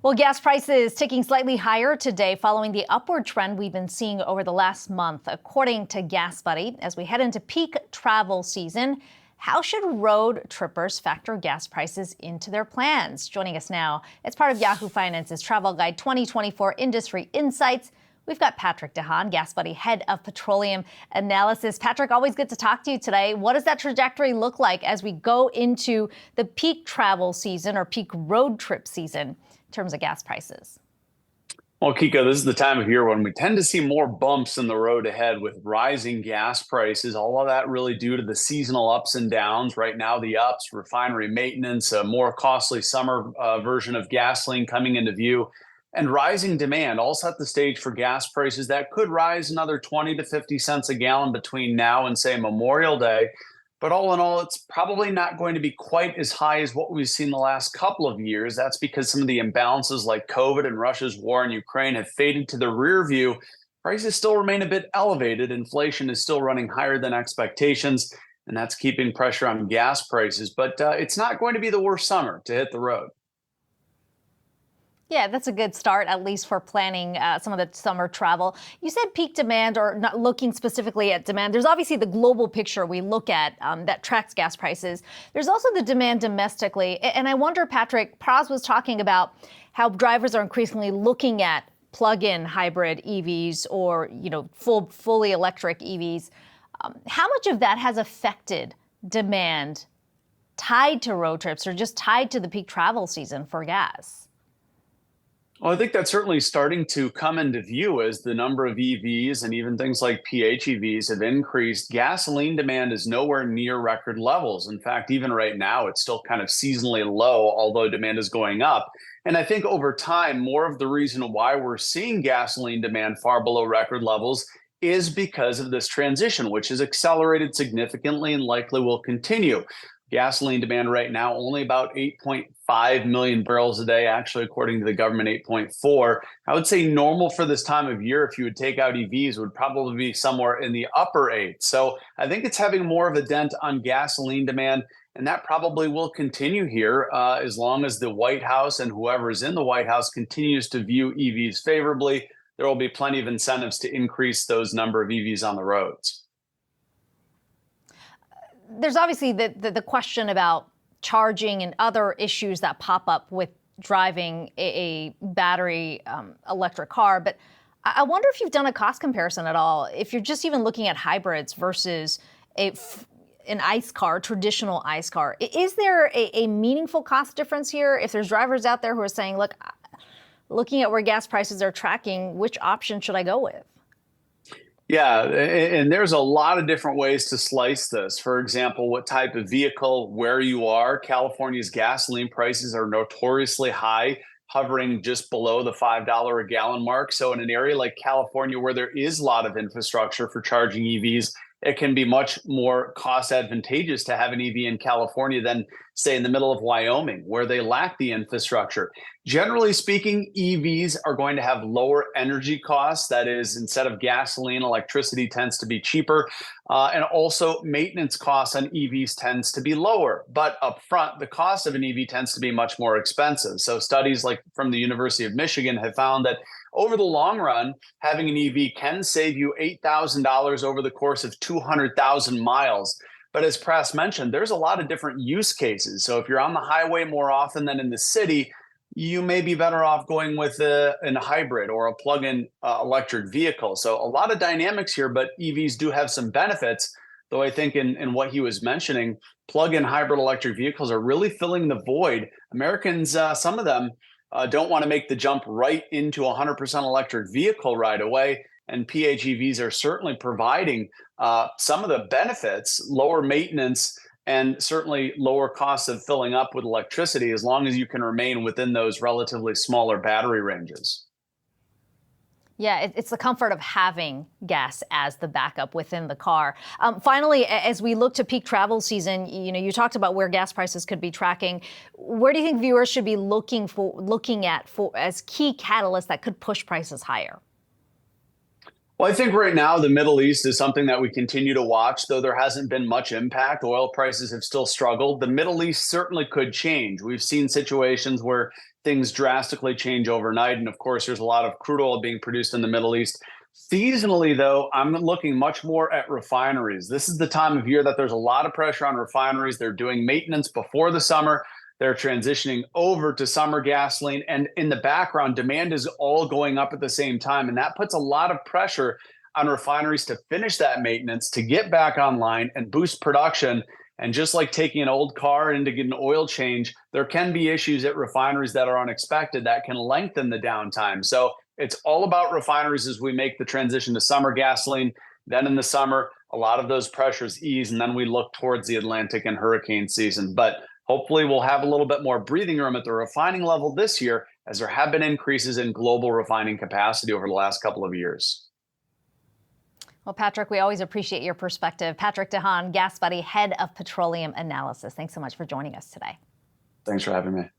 Well, gas prices ticking slightly higher today following the upward trend we've been seeing over the last month, according to GasBuddy. As we head into peak travel season, how should road trippers factor gas prices into their plans? Joining us now, it's part of Yahoo Finance's Travel Guide 2024 Industry Insights. We've got Patrick de Haan, GasBuddy, head of Petroleum Analysis. Patrick, always good to talk to you today. What does that trajectory look like as we go into the peak travel season or peak road trip season in terms of gas prices? Well, Kiko, this is the time of year when we tend to see more bumps in the road ahead with rising gas prices. All of that really due to the seasonal ups and downs. Right now, the ups, refinery maintenance, a more costly summer version of gasoline coming into view, and rising demand all set the stage for gas prices that could rise another 20 to 50 cents a gallon between now and, say, Memorial Day. But all in all, it's probably not going to be quite as high as what we've seen the last couple of years. That's because some of the imbalances like COVID and Russia's war in Ukraine have faded to the rear view. Prices still remain a bit elevated. Inflation is still running higher than expectations, and that's keeping pressure on gas prices. But it's not going to be the worst summer to hit the road. Yeah, that's a good start, at least for planning some of the summer travel. You said peak demand, or not looking specifically at demand. There's obviously the global picture we look at that tracks gas prices. There's also the demand domestically. And I wonder, Patrick, Praz was talking about how drivers are increasingly looking at plug-in hybrid EVs or, fully electric EVs. How much of that has affected demand tied to road trips or just tied to the peak travel season for gas? Well, I think that's certainly starting to come into view as the number of EVs and even things like PHEVs have increased. Gasoline demand is nowhere near record levels. In fact, even right now, it's still kind of seasonally low, although demand is going up. And I think over time, more of the reason why we're seeing gasoline demand far below record levels is because of this transition, which has accelerated significantly and likely will continue. Gasoline demand right now only about 8.5 million barrels a day, actually, according to the government, 8.4. I would say normal for this time of year, if you would take out EVs, would probably be somewhere in the upper eight. So I think it's having more of a dent on gasoline demand, and that probably will continue here as long as the White House and whoever is in the White House continues to view EVs favorably. There will be plenty of incentives to increase those number of EVs on the roads. There's obviously the question about charging and other issues that pop up with driving a battery electric car. But I wonder if you've done a cost comparison at all. If you're just even looking at hybrids versus an ICE car, traditional ICE car, is there a meaningful cost difference here? If there's drivers out there who are saying, look, looking at where gas prices are tracking, which option should I go with? Yeah, and there's a lot of different ways to slice this. For example, what type of vehicle, where you are. California's gasoline prices are notoriously high, hovering just below the $5 a gallon mark. So in an area like California, where there is a lot of infrastructure for charging EVs, it can be much more cost advantageous to have an EV in California than, say, in the middle of Wyoming, where they lack the infrastructure. Generally speaking, EVs are going to have lower energy costs. That is, instead of gasoline, electricity tends to be cheaper. And also maintenance costs on EVs tends to be lower. But upfront, the cost of an EV tends to be much more expensive. So studies like from the University of Michigan have found that over the long run, having an EV can save you $8,000 over the course of 200,000 miles. But as Press mentioned, there's a lot of different use cases. So if you're on the highway more often than in the city, you may be better off going with a hybrid or a plug-in electric vehicle. So a lot of dynamics here, but EVs do have some benefits. Though I think in what he was mentioning, plug-in hybrid electric vehicles are really filling the void. Americans, some of them, don't want to make the jump right into a 100% electric vehicle right away. And PHEVs are certainly providing some of the benefits, lower maintenance, and certainly lower costs of filling up with electricity, as long as you can remain within those relatively smaller battery ranges. Yeah, it's the comfort of having gas as the backup within the car. Finally, as we look to peak travel season, you talked about where gas prices could be tracking. Where do you think viewers should be looking at as key catalysts that could push prices higher? Well, I think right now the Middle East is something that we continue to watch, though there hasn't been much impact. Oil prices have still struggled. The Middle East certainly could change. We've seen situations where things drastically change overnight. And of course, there's a lot of crude oil being produced in the Middle East. Seasonally, though, I'm looking much more at refineries. This is the time of year that there's a lot of pressure on refineries. They're doing maintenance before the summer. They're transitioning over to summer gasoline. And in the background, demand is all going up at the same time. And that puts a lot of pressure on refineries to finish that maintenance, to get back online and boost production. And just like taking an old car in to get an oil change, there can be issues at refineries that are unexpected that can lengthen the downtime. So it's all about refineries as we make the transition to summer gasoline. Then in the summer, a lot of those pressures ease, and then we look towards the Atlantic and hurricane season. But hopefully we'll have a little bit more breathing room at the refining level this year, as there have been increases in global refining capacity over the last couple of years. Well, Patrick, we always appreciate your perspective. Patrick Haan, GasBuddy, head of petroleum analysis. Thanks so much for joining us today. Thanks for having me.